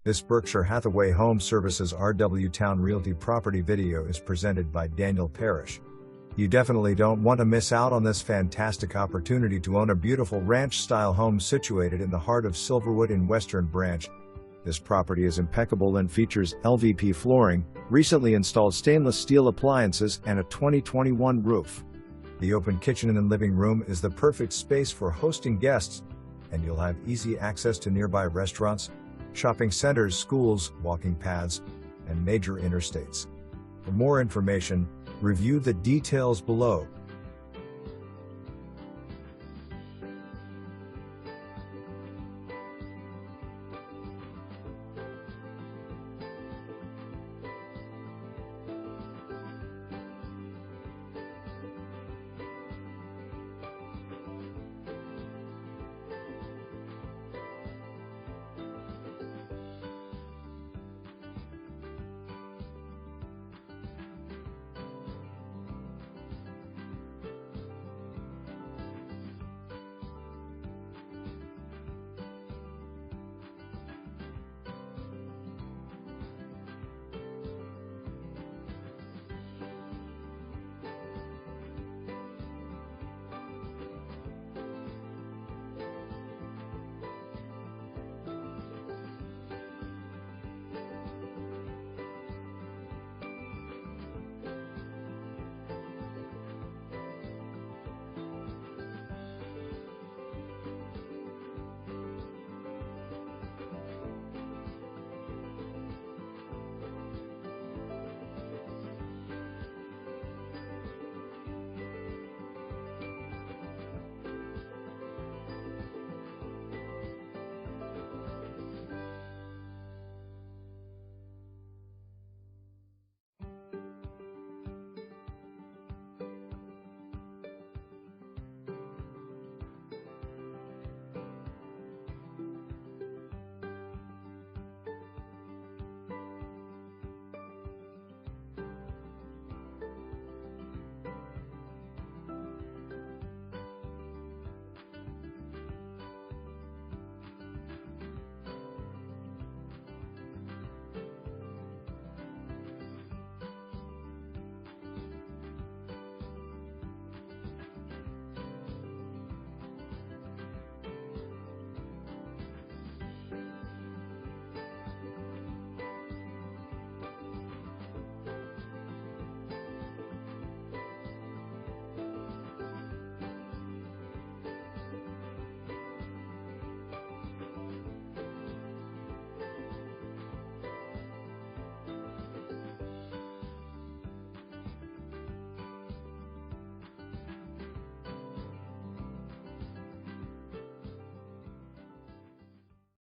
This Berkshire Hathaway Home Services RW Towne Realty property video is presented by Daniel.parrish. You definitely don't want to miss out on this fantastic opportunity to own a beautiful ranch-style home situated in the heart of Silverwood in Western Branch. This property is impeccable and features LVP flooring, recently installed stainless steel appliances, and a 2021 roof. The open kitchen and living room is the perfect space for hosting guests, and you'll have easy access to nearby restaurants, shopping centers, schools, walking paths, and major interstates. For more information, review the details below.